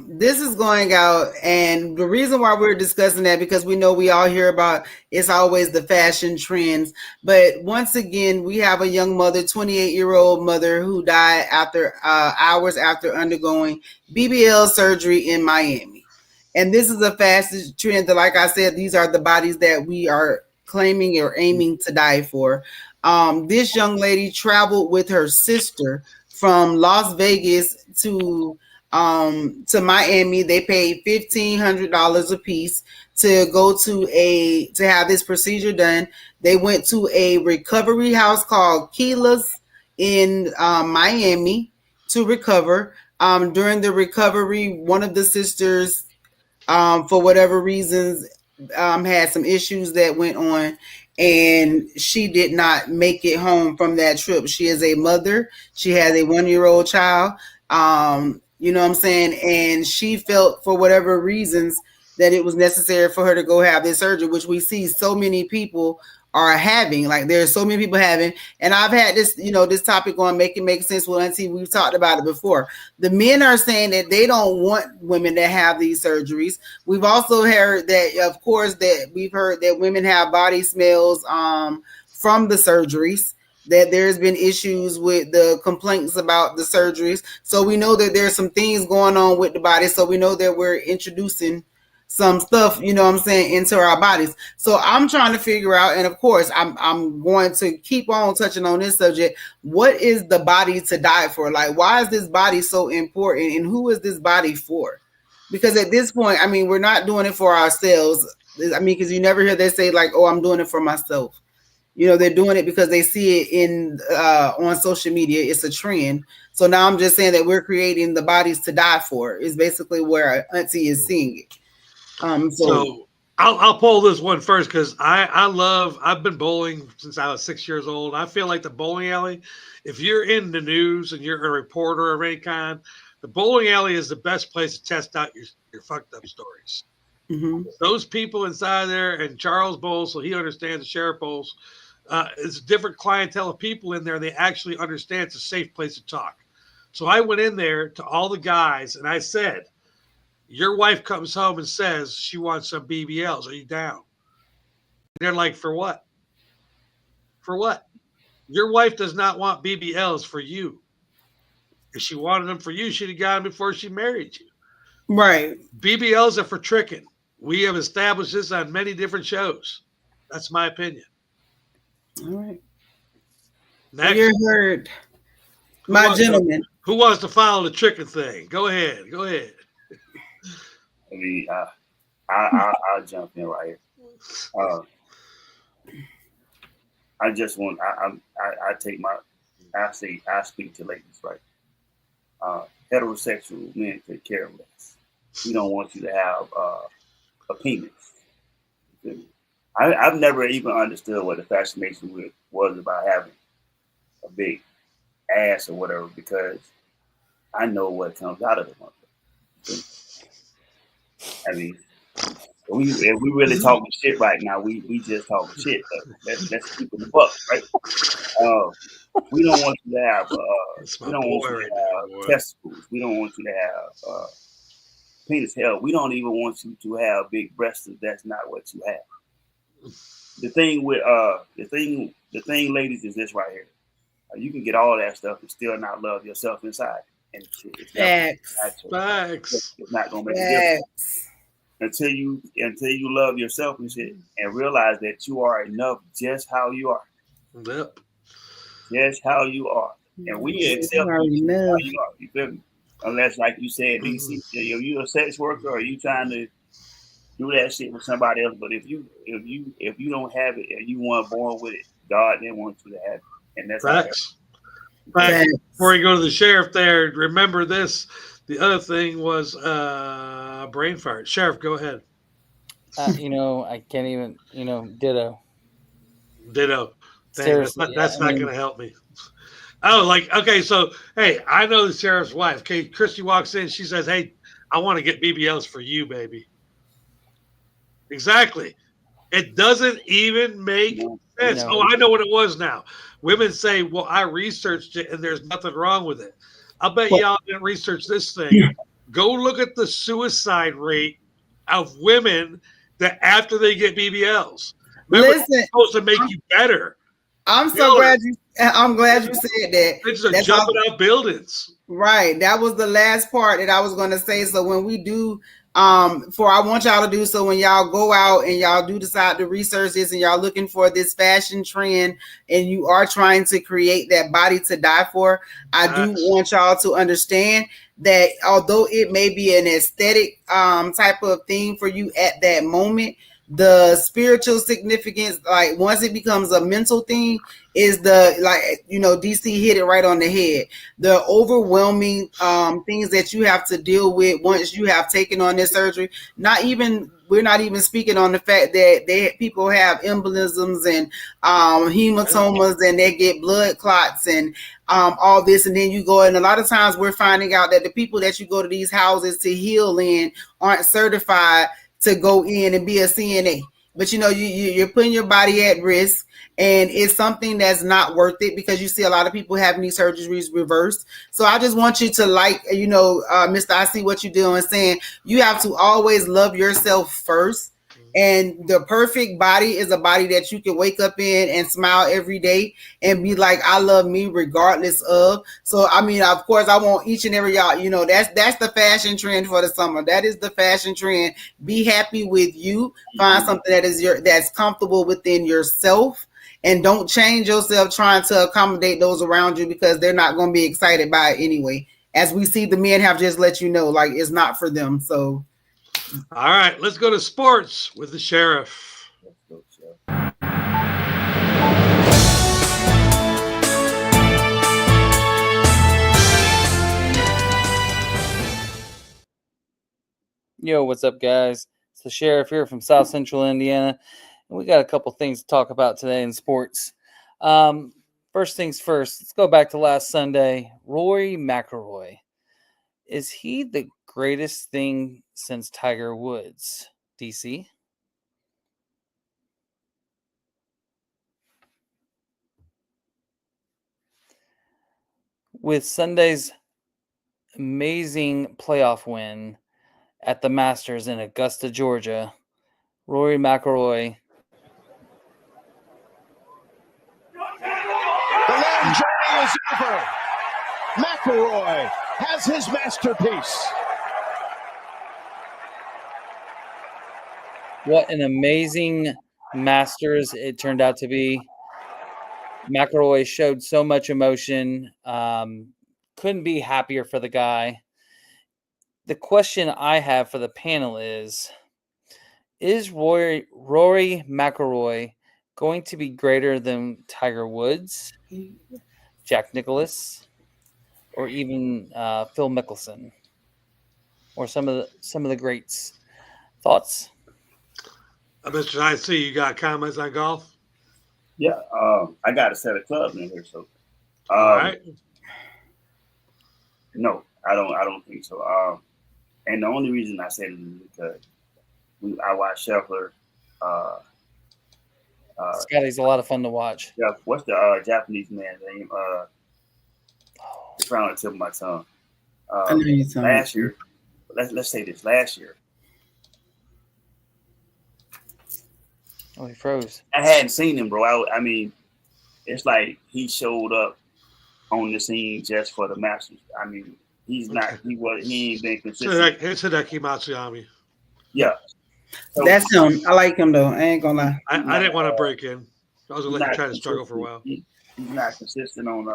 this is going out, and the reason why we're discussing that, because we know we all hear about it's always the fashion trends, but once again, we have a young mother, 28-year-old mother, who died after hours after undergoing BBL surgery in Miami. And this is a fashion trend that, like I said, these are the bodies that we are claiming or aiming to die for. This young lady traveled with her sister from Las Vegas to Miami. They paid $1,500 a piece to go to have this procedure done. They went to a recovery house called Keela's in Miami to recover. During the recovery, one of the sisters, for whatever reasons, had some issues that went on, and she did not make it home from that trip. She is a mother. She has a 1-year-old child. You know what I'm saying? And she felt, for whatever reasons, that it was necessary for her to go have this surgery, which we see so many people are having. Like there's so many people having, and I've had this, this topic on Make It Make Sense with Auntie. We've talked about it before. The men are saying that they don't want women to have these surgeries. We've also heard that, of course, that we've heard that women have body smells from the surgeries, that there's been issues with the complaints about the surgeries. So we know that there's some things going on with the body. So we know that we're introducing some stuff, into our bodies. So I'm trying to figure out, and of course, I'm going to keep on touching on this subject. What is the body to die for? Like, why is this body so important, and who is this body for? Because at this point, we're not doing it for ourselves. Because you never hear they say like, "Oh, I'm doing it for myself." They're doing it because they see it on social media. It's a trend. So now I'm just saying that we're creating the bodies to die for. Is basically where Auntie is seeing it. So I'll pull this one first because I've been bowling since I was 6 years old. I feel like the bowling alley, if you're in the news and you're a reporter of any kind, the bowling alley is the best place to test out your fucked up stories. Mm-hmm. Those people inside there, and Charles bowls, so he understands, the sheriff bowls. It's a different clientele of people in there, and they actually understand it's a safe place to talk. So I went in there to all the guys and I said, your wife comes home and says she wants some BBLs. Are you down? And they're like, for what? For what? Your wife does not want BBLs for you. If she wanted them for you, she'd have got them before she married you. Right. BBLs are for tricking. We have established this on many different shows. That's my opinion. All right. Next. You heard, my gentleman. Who wants to follow the tricking thing? Go ahead. Go ahead. I'll jump in right here. I just want I speak to ladies, right? Heterosexual men take care of us. We don't want you to have a penis. I've never even understood what the fascination was about having a big ass or whatever, because I know what comes out of it. If we really talking shit right now, we just talking shit. Let's keep it the buck, right? We don't want you to have testicles. We don't want you to have penis. Hell, we don't even want you to have big breasts if that's not what you have. The thing with the thing, ladies, is this right here. You can get all that stuff and still not love yourself inside. And Facts. It's not gonna make a difference until you love yourself and shit, and realize that you are enough just how you are. Yep. Just how you are, and we accept you how you are. You feel me? Unless, like you said, DC, you're a sex worker or you trying to do that shit with somebody else. But if you don't have it and you weren't born with it, God didn't want you to have it, and that's facts. Before you go to the sheriff there, remember this. The other thing was brain fart. Sheriff, go ahead. I can't even, ditto. Seriously, that's not going to help me. Oh, okay, so, hey, I know the sheriff's wife. Okay, Christy walks in. She says, hey, I want to get BBLs for you, baby. Exactly. It doesn't even make sense. Oh, I know what it was now. Women say, well, I researched it, and there's nothing wrong with it. I'll bet y'all didn't research this thing. Go look at the suicide rate of women that after they get BBLs. Remember, it's supposed to make you better. I'm glad you said that. Things are jumping out buildings. Right. That was the last part that I was going to say. So when we do, I want y'all to do so when y'all go out and y'all do decide to research this and y'all looking for this fashion trend and you are trying to create that body to die for, I do want y'all to understand that although it may be an aesthetic type of thing for you at that moment, the spiritual significance, like once it becomes a mental thing, is DC hit it right on the head. The overwhelming things that you have to deal with once you have taken on this surgery. We're not even speaking on the fact that people have embolisms and hematomas and they get blood clots and all this, and then you go, and a lot of times we're finding out that the people that you go to these houses to heal in aren't certified to go in and be a CNA. but you're putting your body at risk, and it's something that's not worth it because you see a lot of people having these surgeries reversed. So I just want you to Mr. I see what you're doing, saying you have to always love yourself first. And the perfect body is a body that you can wake up in and smile every day and be like, I love me regardless of. So, I mean, of course, I want each and every y'all, that's the fashion trend for the summer. That is the fashion trend. Be happy with you. Find something that's comfortable within yourself. And don't change yourself trying to accommodate those around you because they're not going to be excited by it anyway. As we see, the men have just let you know, like, it's not for them. So. All right, let's go to sports with the sheriff. Yo, what's up, guys? It's the sheriff here from South Central Indiana, and we got a couple things to talk about today in sports. First things first, let's go back to last Sunday. Rory McIlroy. Is he the greatest thing since Tiger Woods? DC? With Sunday's amazing playoff win at the Masters in Augusta, Georgia, Rory McIlroy. The long journey is over. McIlroy has his masterpiece. What an amazing Masters it turned out to be. McIlroy showed so much emotion. Couldn't be happier for the guy. The question I have for the panel is Rory McIlroy going to be greater than Tiger Woods, Jack Nicklaus, or even Phil Mickelson, or some of the greats? Thoughts? Mr. I see you got comments on golf. Yeah, I got a set of clubs in here, so. All right. No, I don't think so. And the only reason I said it is because I watched Scheffler. Scotty's a lot of fun to watch. Yeah, what's the Japanese man's name? It's around the tip of my tongue. Last year, let's say this. Last year, oh, he froze. I hadn't seen him, bro. I mean, it's like he showed up on the scene just for the Masters. I mean, he ain't been consistent. It's Hideki Matsuyama. Yeah. So, that's him. I like him, though. I ain't going to lie. I didn't want to break in. I was going to let you try to struggle for a while. He's not consistent on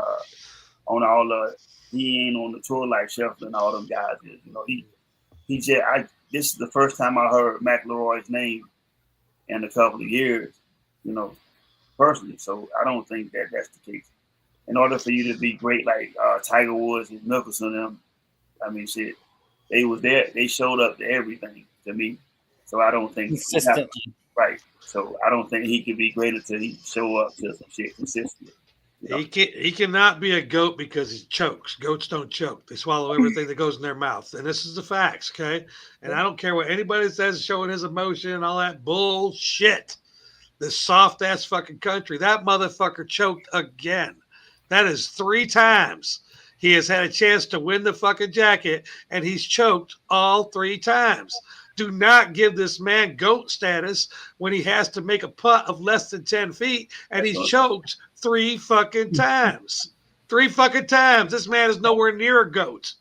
all the. He ain't on the tour like Scheffler and all them guys is. This is the first time I heard McIlroy's name in a couple of years, personally. So I don't think that's the case. In order for you to be great like Tiger Woods and Mickelson, them, I mean, shit, they was there. They showed up to everything to me. So I don't think consistently. Right. So I don't think he could be great until he show up to some shit consistently. He cannot be a goat because he chokes. Goats don't choke. They swallow everything that goes in their mouth. And this is the facts, okay? And I don't care what anybody says showing his emotion and all that bullshit. This soft-ass fucking country. That motherfucker choked again. That is 3 times. He has had a chance to win the fucking jacket, and he's choked all 3 times. Do not give this man GOAT status when he has to make a putt of less than 10 feet, and he's choked 3 fucking times. 3 fucking times. This man is nowhere near a GOAT.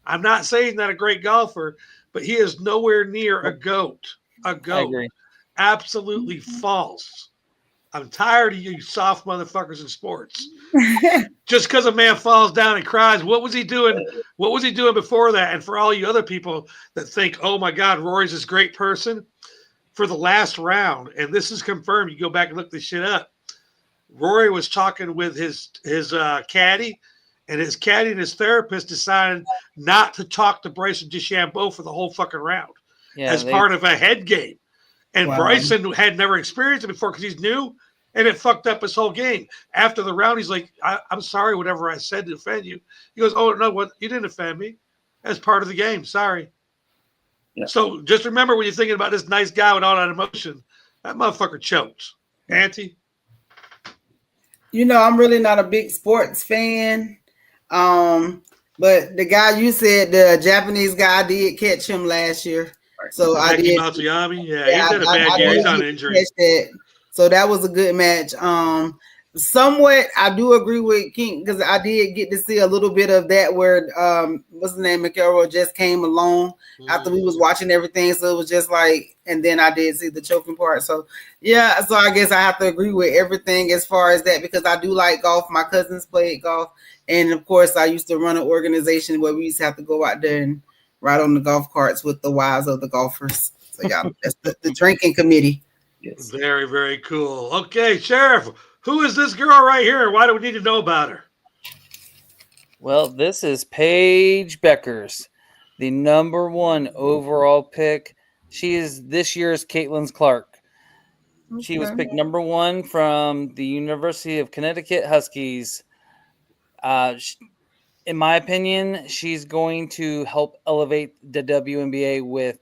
I'm not saying he's not a great golfer, but he is nowhere near a GOAT. A GOAT. I agree. Absolutely false. I'm tired of you soft motherfuckers in sports. Just because a man falls down and cries, what was he doing? What was he doing before that? And for all you other people that think, oh my God, Rory's this great person, for the last round, and this is confirmed, you go back and look this shit up. Rory was talking with his caddy, and his caddy and his therapist decided not to talk to Bryson DeChambeau for the whole fucking round as part of a head game. And wow. Bryson had never experienced it before because he's new, and it fucked up his whole game. After the round, he's like, I'm sorry, whatever I said to offend you. He goes, oh, no, what? You didn't offend me. That's part of the game. Sorry. Yeah. So just remember when you're thinking about this nice guy with all that emotion, That motherfucker choked. Auntie? You know, I'm really not a big sports fan. But the guy you said, the Japanese guy, I did catch him last year. So I did. Matsuyama? Yeah, he's had a bad I year. did He's on get to injury. catch that. So that was a good match. Somewhat, I do agree with King because I did get to see a little bit of that where what's the name, McElroy just came along after we was watching everything. So it was just like, and then I did see the choking part. So yeah, so I guess I have to agree with everything as far as that because I do like golf. My cousins played golf, and of course, I used to run an organization where we used to have to go out there and ride on the golf carts with the wives of the golfers. So yeah, that's the drinking committee. Yes. Very, very cool. Okay, Sheriff, who is this girl right here? Why do we need to know about her? Well, this is Paige Beckers, the #1 overall pick. She is this year's Caitlin Clark. She was picked #1 from the University of Connecticut Huskies. In my opinion, she's going to help elevate the WNBA with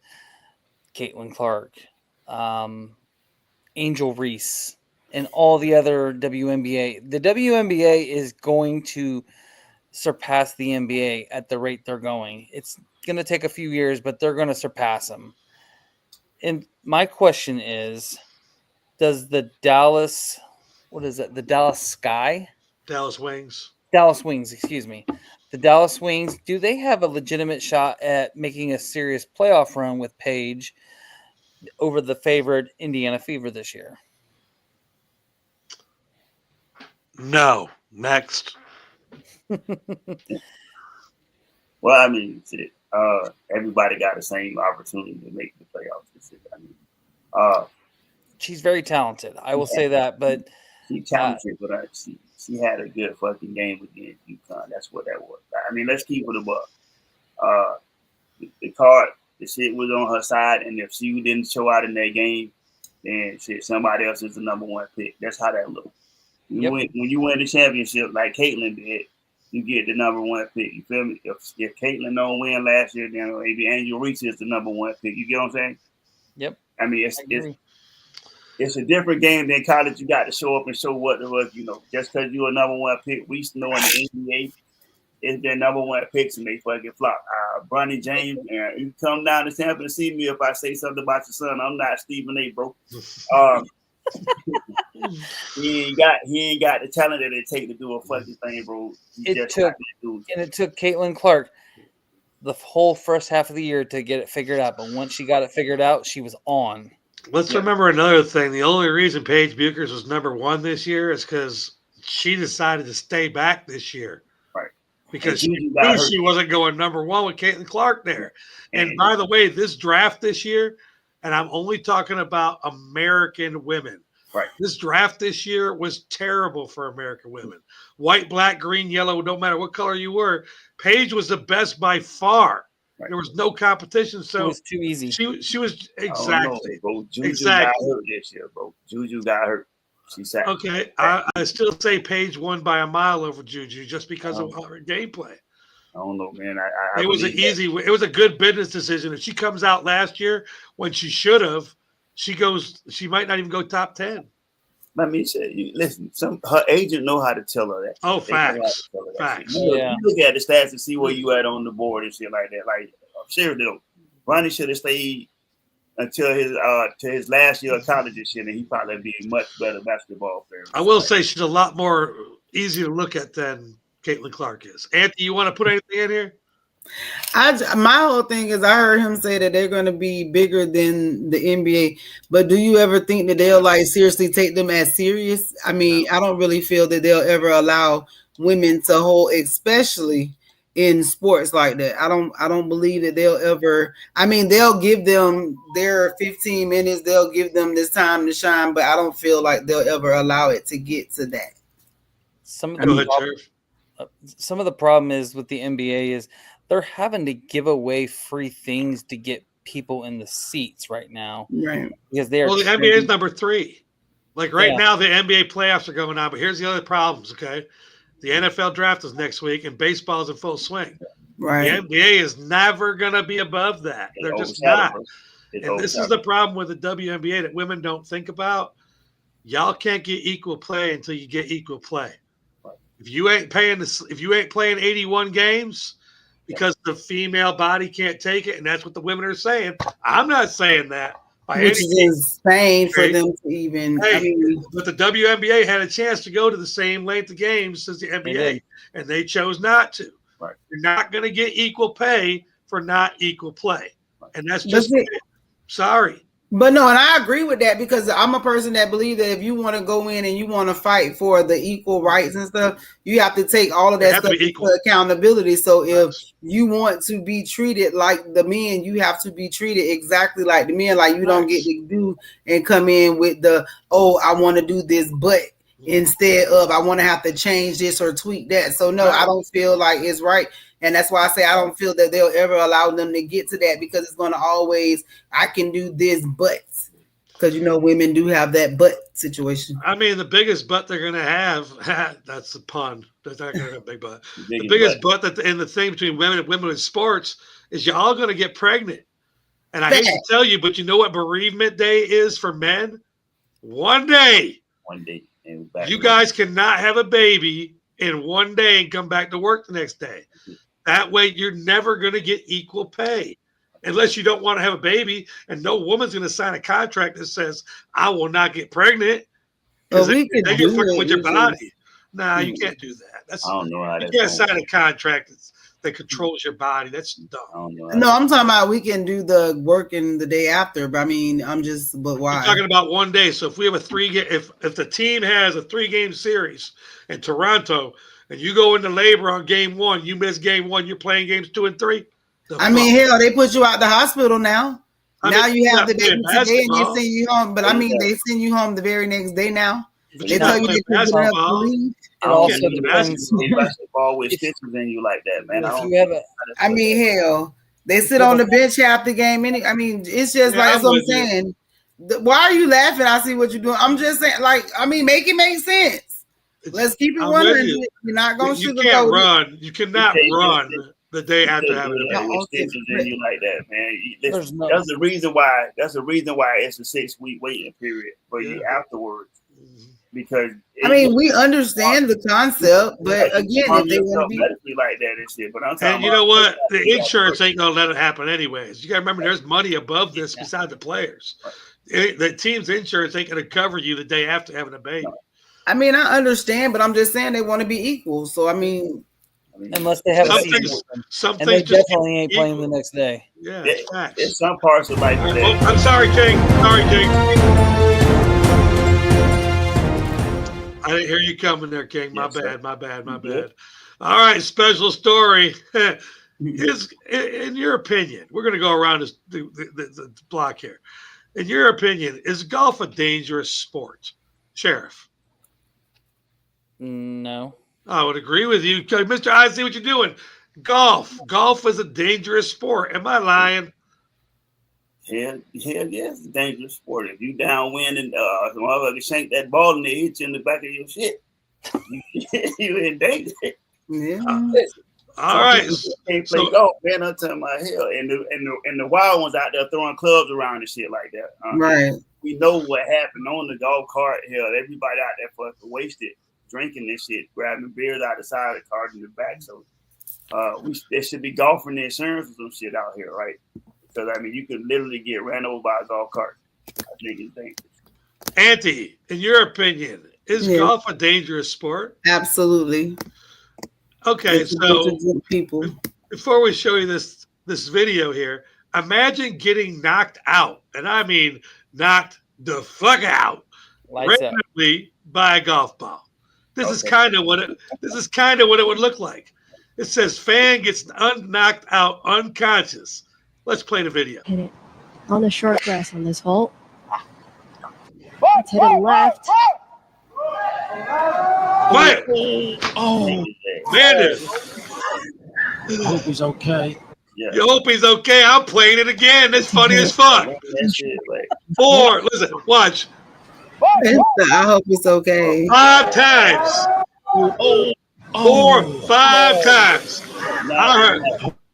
Caitlin Clark, Angel Reese, and all the other WNBA. The WNBA is going to surpass the NBA at the rate they're going. It's going to take a few years, but they're going to surpass them. And my question is, does the Dallas Wings, excuse me. The Dallas Wings, do they have a legitimate shot at making a serious playoff run with Paige over the favored Indiana Fever this year? No. Next. Well, I mean, everybody got the same opportunity to make the playoffs this year. I mean, she's very talented. I will say that, but she's talented, but she had a good fucking game against UConn. That's what that was. I mean, let's keep it above. The shit was on her side, and if she didn't show out in that game, then shit, somebody else is the #1 pick. That's how that looks. When you win the championship like Caitlin did, you get the #1 pick. You feel me? If Caitlin don't win last year, then maybe Angel Reese is the #1 pick. You get what I'm saying? Yep. I mean, it's a different game than college. You got to show up and show what the fuck, you know. Just because you're a #1 pick, we know in the NBA, it's their #1 picks and they fucking flop. Bronny James, you come down to Tampa to see me if I say something about your son. I'm not Stephen A. Bro. He ain't got the talent that it take to do a fucking thing, bro. It took Caitlin Clark the whole first half of the year to get it figured out, but once she got it figured out, she was on. Let's remember another thing. The only reason Paige Buchers was #1 this year is because she decided to stay back this year. Right. Because she knew she wasn't going #1 with Caitlin Clark there. And by the way, this draft this year, and I'm only talking about American women. Right. This draft this year was terrible for American women. White, black, green, yellow, no matter what color you were. Paige was the best by far. Right. There was no competition, so it was too easy. She was exactly. Bro. Juju got hurt this year, bro. Juju got hurt. She sat. Okay, I still say Paige won by a mile over Juju just because of her gameplay. I don't know, man. It was it was a good business decision. If she comes out last year when she should have, she might not even go top 10. I mean, listen, her agent know how to tell her that. Oh, facts. You look at the stats and see where you at on the board and shit like that. Like, seriously, Ronnie should have stayed until his last year of college and shit, and he probably be a much better basketball player. I will say she's a lot more easy to look at than Caitlin Clark is. Anthony, you want to put anything in here? My whole thing is I heard him say that they're going to be bigger than the NBA, but do you ever think that they'll like seriously take them as serious? I mean, I don't really feel that they'll ever allow women to hold, especially in sports like that. I don't believe that they'll ever. I mean, they'll give them their 15 minutes, they'll give them this time to shine, but I don't feel like they'll ever allow it to get to that. Some of the problem is with the NBA is they're having to give away free things to get people in the seats right now. Right. Because they are the NBA is #3. Like now, the NBA playoffs are going on, but here's the other problems, okay? The NFL draft is next week, and baseball's in full swing. Right. The NBA is never going to be above that. They're just not. And this is the problem with the WNBA that women don't think about. Y'all can't get equal play until you get equal play. If you ain't playing 81 games because the female body can't take it, and that's what the women are saying. I'm not saying that. Which is insane for them to even. But the WNBA had a chance to go to the same length of games as the NBA, and they chose not to. Right. You're not going to get equal pay for not equal play, and that's just it. Sorry. But no, and I agree with that because I'm a person that believes that if you want to go in and you want to fight for the equal rights and stuff, you have to take all of that stuff into accountability. So if you want to be treated like the men, you have to be treated exactly like the men. Like you don't get to do and come in with the, oh, I want to do this, but instead of I want to have to change this or tweak that. So no, I don't feel like it's right. And that's why I say I don't feel that they'll ever allow them to get to that because it's going to always, I can do this, but because, women do have that but situation. I mean, the biggest butt they're going to have, that's a pun. They're not going to have a big butt. The biggest butt and the thing between women and women in sports is you're all going to get pregnant. And I hate to tell you, but you know what bereavement day is for men? One day. One day. You guys cannot have a baby in one day and come back to work the next day. That way, you're never going to get equal pay unless you don't want to have a baby. And no woman's going to sign a contract that says, I will not get pregnant. Well, we can do it with your body. Nah, you can't do that. I don't know how you can't sign a contract that controls your body. That's dumb. No, I'm talking about we can do the working the day after. But I mean, but why? I'm talking about one day. So if we have if the team has a 3-game series in Toronto, and you go into labor on game 1, you miss game 1, you're playing games 2 and 3. Hell, they put you out the hospital now. You have the baby today and they send you home. But they send you home the very next day now. They tell you they put you up to leave. It also depends. Basketball with stitches in you like that, man. Hell, they sit on the bench half the game. It's just like that's what I'm saying. Why are you laughing? I see what you're doing. I'm just saying, make it make sense. Let's keep it 100. You're not going to You can't run. You cannot run the day after having a baby. Stitches in you like that, man. That's the reason why. That's the reason why it's a 6-week waiting period for you afterwards. Because we understand the concept, but again, if they want to be like that and shit, but I'm talking and you know what? The insurance ain't gonna let it happen anyways. You gotta remember, there's money above this besides the players. The team's insurance ain't gonna cover you the day after having a baby. I understand, but I'm just saying they want to be equal. So unless they have some and they definitely ain't playing the next day. Yeah, it's some parts of life. I'm sorry, King. I didn't hear you coming there, King. My bad. All right, special story. Is in your opinion, we're going to go around the block here. In your opinion, is golf a dangerous sport, Sheriff? No. I would agree with you, Mr. I see what you're doing. Golf is a dangerous sport. Am I lying? Hell yeah, it's a dangerous sport. If you downwind and motherfucker shank that ball and they hit you in the back of your shit, you in danger. Yeah. All right. Can't play golf, man. I'm talking about hell, and the wild ones out there throwing clubs around and shit like that. Right. We know what happened on the golf cart. Hell, everybody out there fucking wasted, drinking this shit, grabbing beers out the side of the cart in the back. So, there should be golfing insurance or some shit out here, right? Because you could literally get ran over by a golf cart. I think it's dangerous. Auntie, in your opinion, is golf a dangerous sport? Absolutely. Okay, so people. Before we show you this video here, imagine getting knocked out, and I mean knocked the fuck out, randomly by a golf ball. This is kind of what it would look like. It says fan gets knocked out unconscious. Let's play the video. Hit it on the short grass on this hole. Let's hit it left. Quiet. Oh, man. I hope he's okay. Yeah. You hope he's okay. I'm playing it again. It's funny as fuck. 4. Listen, watch. I hope it's okay. 5 times. 4, 5 times.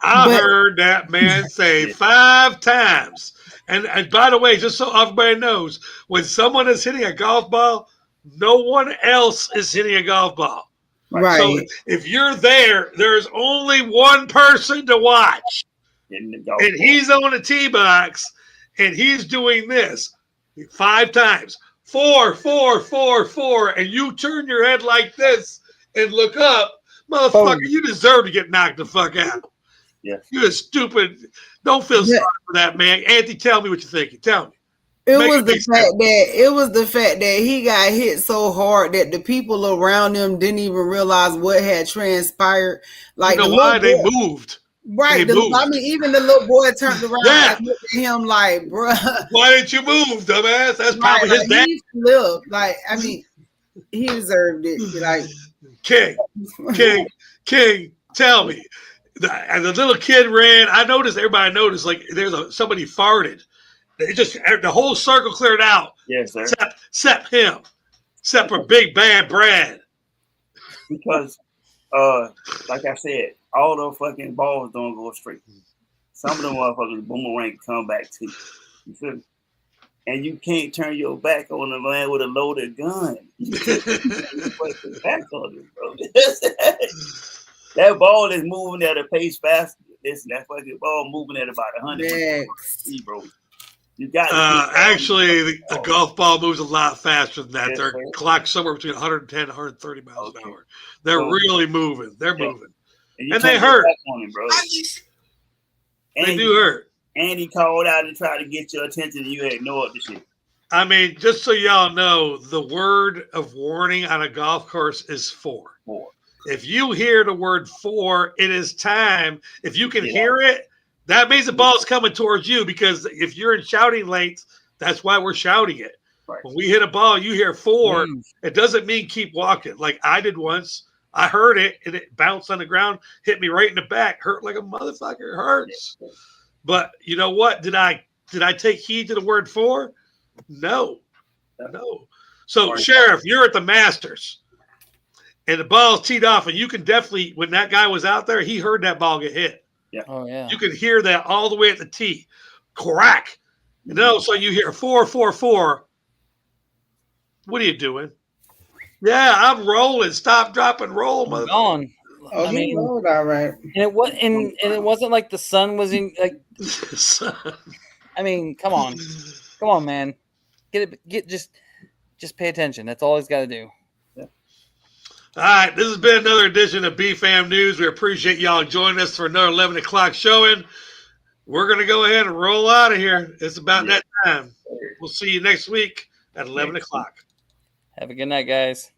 I heard that man say 5 times. And by the way, just so everybody knows, when someone is hitting a golf ball, no one else is hitting a golf ball. Right. So if you're there, there's only one person to watch. And he's on the tee box, and he's doing this 5 times. 4, 4, 4, 4, and you turn your head like this and look up, motherfucker, you deserve to get knocked the fuck out. Yeah. You're stupid. Don't feel sorry for that, man. Auntie, tell me what you're thinking. Tell me. It was the fact that he got hit so hard that the people around him didn't even realize what had transpired. Like, you know why they moved? Right. I mean, even the little boy turned around and looked at him like, bruh. Why didn't you move, dumbass? That's probably his dad. He flipped. Like, I mean, he deserved it. Like, King, tell me. And the little kid ran. I noticed, everybody noticed, like, somebody farted. It just, the whole circle cleared out. Yes, sir. Except him. Except for Big Bad Brad. Because, like I said, all those fucking balls don't go straight. Some of them motherfuckers boomerang come back to you. You feel me? And you can't turn your back on the man with a loaded gun. You can't turn your back on him, bro. That ball is moving at a pace faster. Listen, that fucking ball moving at about 100. Bro. You got actually, the golf ball moves a lot faster than that. They're clocked somewhere between 110 and 130 miles an hour. They're really moving. They're moving. And they hurt. On him, bro. They do hurt. And he called out and tried to get your attention, and you ignored the shit. I mean, just so y'all know, the word of warning on a golf course is 4. If you hear the word 4, it is time. If you can hear it, that means the ball's coming towards you, because if you're in shouting length, that's why we're shouting it. Right. When we hit a ball, you hear 4. It doesn't mean keep walking. Like I did once. I heard it, and it bounced on the ground, hit me right in the back. Hurt like a motherfucker. It hurts. But you know what? Did I take heed to the word 4? No. So, Sheriff, you're at the Masters, and the ball's teed off, and you can definitely, when that guy was out there, he heard that ball get hit. Yeah. Oh, yeah. You could hear that all the way at the tee. Crack. And then all of a sudden you hear 4, 4, 4. What are you doing? Yeah, I'm rolling. Stop, drop, and roll, mother. Gone. Oh, I mean, rolled all right. And it wasn't like the sun was in like. I mean, come on, man. Just pay attention. That's all he's got to do. All right, this has been another edition of Bfam News. We appreciate y'all joining us for another 11 o'clock showing. We're going to go ahead and roll out of here. It's about that time. We'll see you next week at 11 o'clock. Have a good night, guys.